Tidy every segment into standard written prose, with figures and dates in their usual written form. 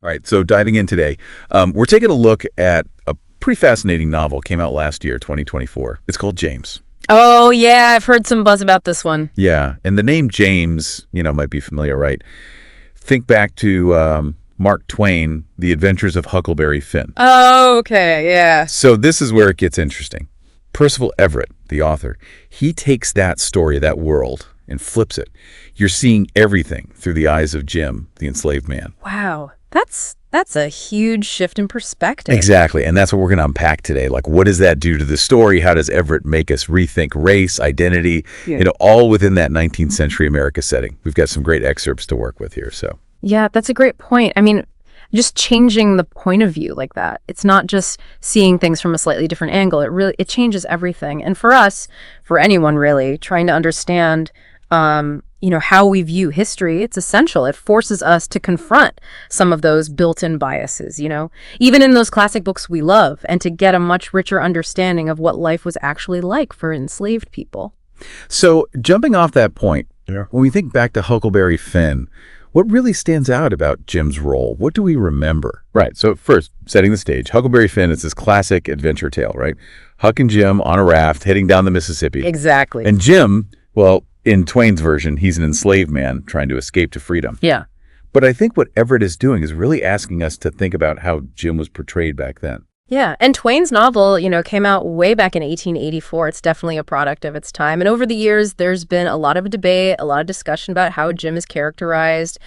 All right, so diving in today, we're taking a look at a pretty fascinating novel. Came out last year, 2024. It's called James. Oh, yeah, I've heard some buzz about this one. Yeah, and the name James, might be familiar, right? Think back to Mark Twain, The Adventures of Huckleberry Finn. Oh, okay, yeah. So this is where it gets interesting. Percival Everett, the author, he takes that story, that world, and flips it. You're seeing everything through the eyes of Jim, the enslaved man. Wow, that's a huge shift in perspective. Exactly, and that's what we're going to unpack today. Like, what does that do to the story? How does Everett make us rethink race, identity, all within that 19th century America setting? We've got some great excerpts to work with here. So, yeah, that's a great point. I mean, just changing the point of view like that. It's not just seeing things from a slightly different angle. It changes everything. And for us, for anyone really, trying to understand how we view history, it's essential. It forces us to confront some of those built-in biases, even in those classic books we love, and to get a much richer understanding of what life was actually like for enslaved people. So jumping off that point, when we think back to Huckleberry Finn, what really stands out about Jim's role? What do we remember? Right, so first, setting the stage, Huckleberry Finn is this classic adventure tale, right? Huck and Jim on a raft heading down the Mississippi. Exactly. And Jim, well, in Twain's version, he's an enslaved man trying to escape to freedom. Yeah. But I think what Everett is doing is really asking us to think about how Jim was portrayed back then. Yeah, and Twain's novel, came out way back in 1884. It's definitely a product of its time. And over the years, there's been a lot of debate, a lot of discussion about how Jim is characterized.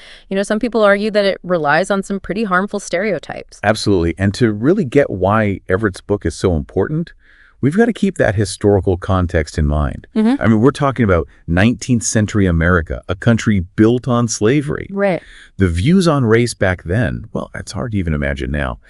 Some people argue that it relies on some pretty harmful stereotypes. Absolutely. And to really get why Everett's book is so important, we've got to keep that historical context in mind. Mm-hmm. I mean, we're talking about 19th century America, a country built on slavery. Right. The views on race back then, well, it's hard to even imagine now.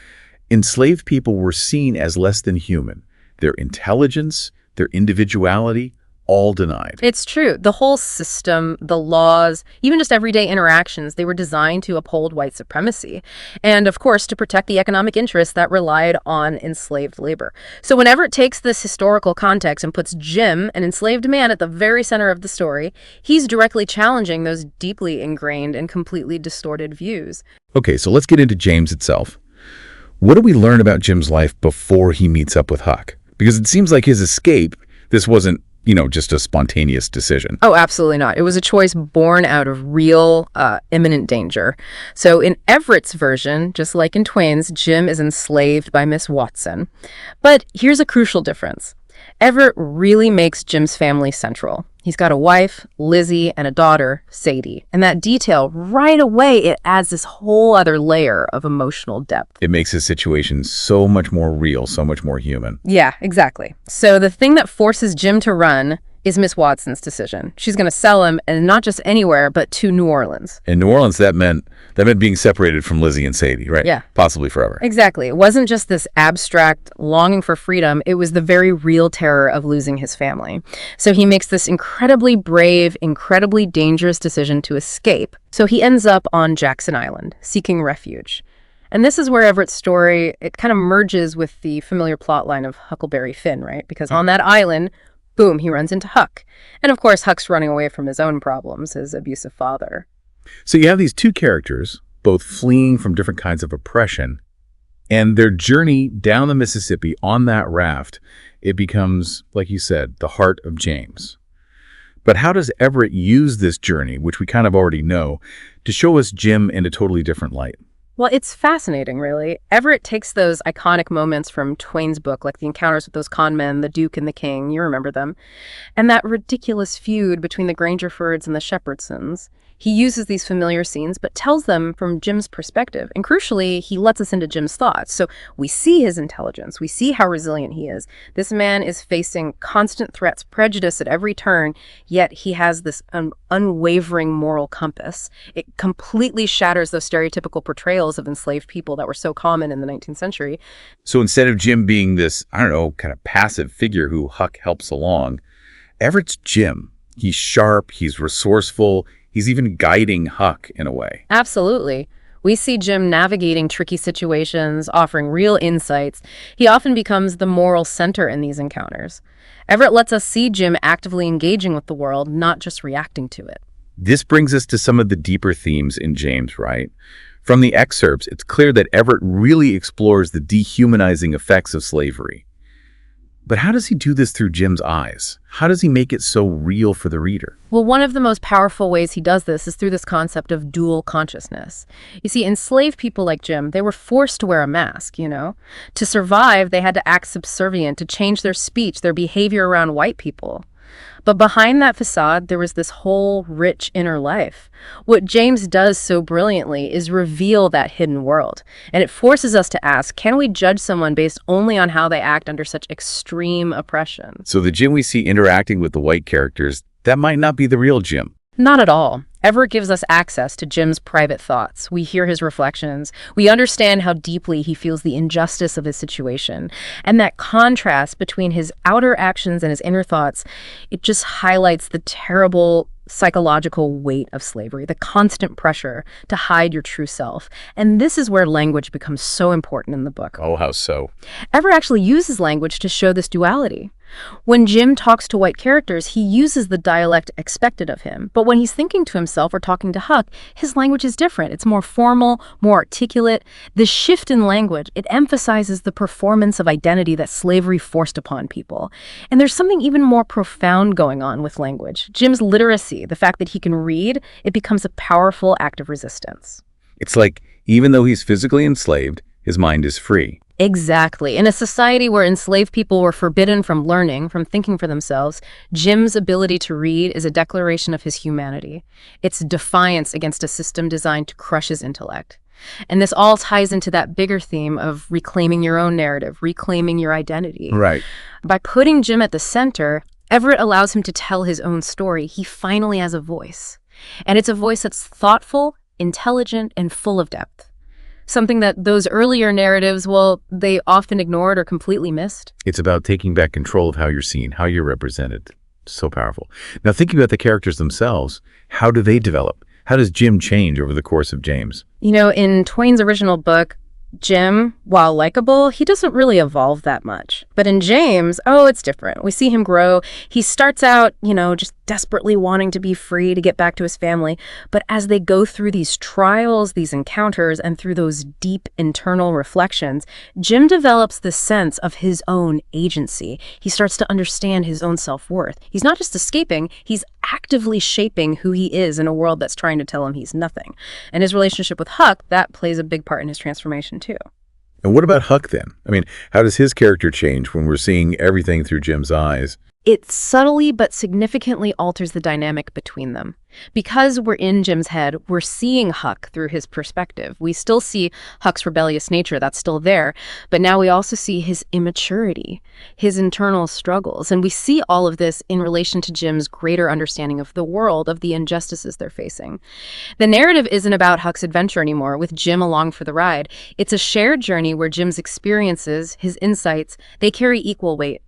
Enslaved people were seen as less than human. Their intelligence, their individuality, all denied. It's true. The whole system, the laws, even just everyday interactions, they were designed to uphold white supremacy. And of course, to protect the economic interests that relied on enslaved labor. So whenever it takes this historical context and puts Jim, an enslaved man, at the very center of the story, he's directly challenging those deeply ingrained and completely distorted views. Okay, so let's get into James itself. What do we learn about Jim's life before he meets up with Huck? Because it seems like his escape, this wasn't, just a spontaneous decision. Oh, absolutely not. It was a choice born out of real, imminent danger. So in Everett's version, just like in Twain's, Jim is enslaved by Miss Watson. But here's a crucial difference. Everett really makes Jim's family central. He's got a wife, Lizzie, and a daughter, Sadie. And that detail, right away, it adds this whole other layer of emotional depth. It makes his situation so much more real, so much more human. Yeah, exactly. So the thing that forces Jim to run is Miss Watson's decision. She's going to sell him, and not just anywhere, but to New Orleans. In New Orleans, that meant being separated from Lizzie and Sadie, right? Yeah. Possibly forever. Exactly. It wasn't just this abstract longing for freedom. It was the very real terror of losing his family. So he makes this incredibly brave, incredibly dangerous decision to escape. So he ends up on Jackson Island, seeking refuge. And this is where Everett's story, it kind of merges with the familiar plot line of Huckleberry Finn, right? Because on that island, boom, he runs into Huck. And of course, Huck's running away from his own problems, his abusive father. So you have these two characters, both fleeing from different kinds of oppression, and their journey down the Mississippi on that raft, it becomes, like you said, the heart of James. But how does Everett use this journey, which we kind of already know, to show us Jim in a totally different light? Well, it's fascinating, really. Everett takes those iconic moments from Twain's book, like the encounters with those con men, the Duke and the King, you remember them, and that ridiculous feud between the Grangerfords and the Shepherdsons. He uses these familiar scenes, but tells them from Jim's perspective. And crucially, he lets us into Jim's thoughts. So we see his intelligence. We see how resilient he is. This man is facing constant threats, prejudice at every turn, yet he has this unwavering moral compass. It completely shatters those stereotypical portrayals of enslaved people that were so common in the 19th century. So instead of Jim being this, kind of passive figure who Huck helps along, Everett's Jim. He's sharp, he's resourceful, he's even guiding Huck in a way. Absolutely. We see Jim navigating tricky situations, offering real insights. He often becomes the moral center in these encounters. Everett lets us see Jim actively engaging with the world, not just reacting to it. This brings us to some of the deeper themes in James, right? From the excerpts, it's clear that Everett really explores the dehumanizing effects of slavery. But how does he do this through Jim's eyes? How does he make it so real for the reader? Well, one of the most powerful ways he does this is through this concept of dual consciousness. You see, enslaved people like Jim, they were forced to wear a mask, you know? To survive, they had to act subservient, to change their speech, their behavior around white people. But behind that facade, there was this whole rich inner life. What James does so brilliantly is reveal that hidden world. And it forces us to ask, can we judge someone based only on how they act under such extreme oppression? So the Jim we see interacting with the white characters, that might not be the real Jim. Not at all. Everett gives us access to Jim's private thoughts. We hear his reflections. We understand how deeply he feels the injustice of his situation. And that contrast between his outer actions and his inner thoughts, it just highlights the terrible psychological weight of slavery, the constant pressure to hide your true self. And this is where language becomes so important in the book. Oh, how so? Everett actually uses language to show this duality. When Jim talks to white characters, he uses the dialect expected of him. But when he's thinking to himself or talking to Huck, his language is different. It's more formal, more articulate. The shift in language, it emphasizes the performance of identity that slavery forced upon people. And there's something even more profound going on with language. Jim's literacy, the fact that he can read, it becomes a powerful act of resistance. It's like, even though he's physically enslaved, his mind is free. Exactly. In a society where enslaved people were forbidden from learning, from thinking for themselves, Jim's ability to read is a declaration of his humanity. It's defiance against a system designed to crush his intellect. And this all ties into that bigger theme of reclaiming your own narrative, reclaiming your identity. Right. By putting Jim at the center, Everett allows him to tell his own story. He finally has a voice. And it's a voice that's thoughtful, intelligent, and full of depth. Something that those earlier narratives, well, they often ignored or completely missed. It's about taking back control of how you're seen, how you're represented. So powerful. Now, thinking about the characters themselves, how do they develop? How does Jim change over the course of James? You know, in Twain's original book, Jim, while likable, he doesn't really evolve that much. But in James, oh, it's different. We see him grow. He starts out, just desperately wanting to be free to get back to his family. But as they go through these trials, these encounters, and through those deep internal reflections, Jim develops this sense of his own agency. He starts to understand his own self-worth. He's not just escaping, he's actively shaping who he is in a world that's trying to tell him he's nothing. And his relationship with Huck, that plays a big part in his transformation too. And what about Huck then? I mean, how does his character change when we're seeing everything through Jim's eyes? It subtly but significantly alters the dynamic between them. Because we're in Jim's head, we're seeing Huck through his perspective. We still see Huck's rebellious nature, that's still there, but now we also see his immaturity, his internal struggles, and we see all of this in relation to Jim's greater understanding of the world, of the injustices they're facing. The narrative isn't about Huck's adventure anymore, with Jim along for the ride. It's a shared journey where Jim's experiences, his insights, they carry equal weight.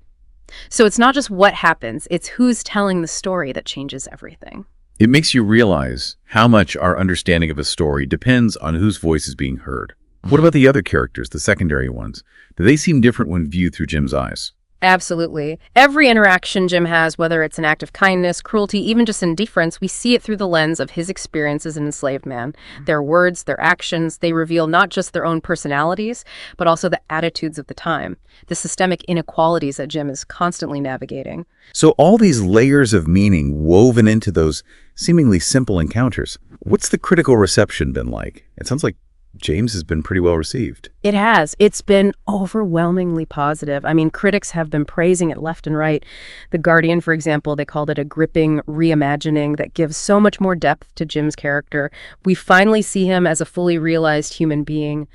So it's not just what happens, it's who's telling the story that changes everything. It makes you realize how much our understanding of a story depends on whose voice is being heard. What about the other characters, the secondary ones? Do they seem different when viewed through Jim's eyes? Absolutely. Every interaction Jim has, whether it's an act of kindness, cruelty, even just indifference, we see it through the lens of his experience as an enslaved man. Their words, their actions, they reveal not just their own personalities, but also the attitudes of the time, the systemic inequalities that Jim is constantly navigating. So all these layers of meaning woven into those seemingly simple encounters, what's the critical reception been like? It sounds like James has been pretty well received. It has. It's been overwhelmingly positive. I mean, critics have been praising it left and right. The Guardian, for example, they called it a gripping reimagining that gives so much more depth to Jim's character. We finally see him as a fully realized human being.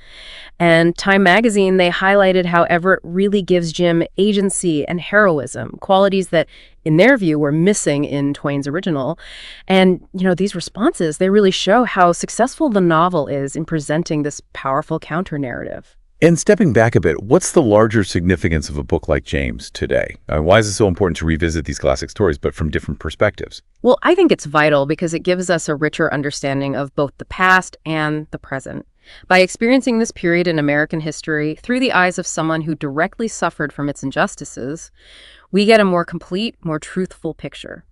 And Time magazine, they highlighted how Everett really gives Jim agency and heroism, qualities that in their view, were missing in Twain's original. And, these responses, they really show how successful the novel is in presenting this powerful counter-narrative. And stepping back a bit, what's the larger significance of a book like James today? Why is it so important to revisit these classic stories, but from different perspectives? Well, I think it's vital because it gives us a richer understanding of both the past and the present. By experiencing this period in American history through the eyes of someone who directly suffered from its injustices, we get a more complete, more truthful picture.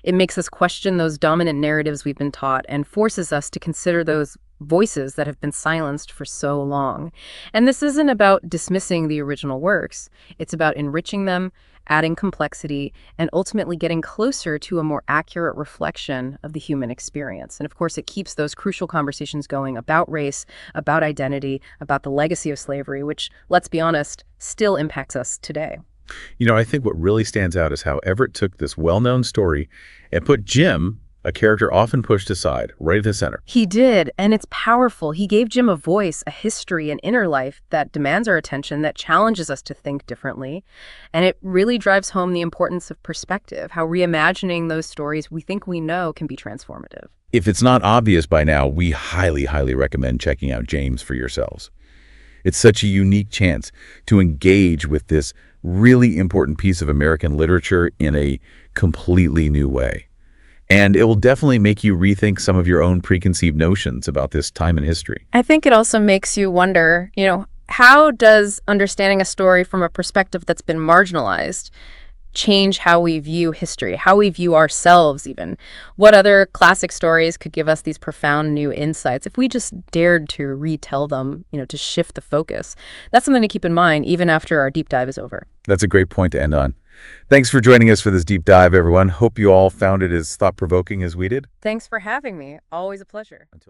It makes us question those dominant narratives we've been taught and forces us to consider those voices that have been silenced for so long. And this isn't about dismissing the original works. It's about enriching them, adding complexity, and ultimately getting closer to a more accurate reflection of the human experience. And of course, it keeps those crucial conversations going about race, about identity, about the legacy of slavery, which, let's be honest, still impacts us today. I think what really stands out is how Everett took this well-known story and put Jim, a character often pushed aside, right at the center. He did, and it's powerful. He gave Jim a voice, a history, an inner life that demands our attention, that challenges us to think differently. And it really drives home the importance of perspective, how reimagining those stories we think we know can be transformative. If it's not obvious by now, we highly, highly recommend checking out James for yourselves. It's such a unique chance to engage with this really important piece of American literature in a completely new way. And it will definitely make you rethink some of your own preconceived notions about this time in history. I think it also makes you wonder, how does understanding a story from a perspective that's been marginalized change how we view history, how we view ourselves even? What other classic stories could give us these profound new insights if we just dared to retell them, to shift the focus? That's something to keep in mind even after our deep dive is over. That's a great point to end on. Thanks for joining us for this deep dive, everyone. Hope you all found it as thought-provoking as we did. Thanks for having me. Always a pleasure. Until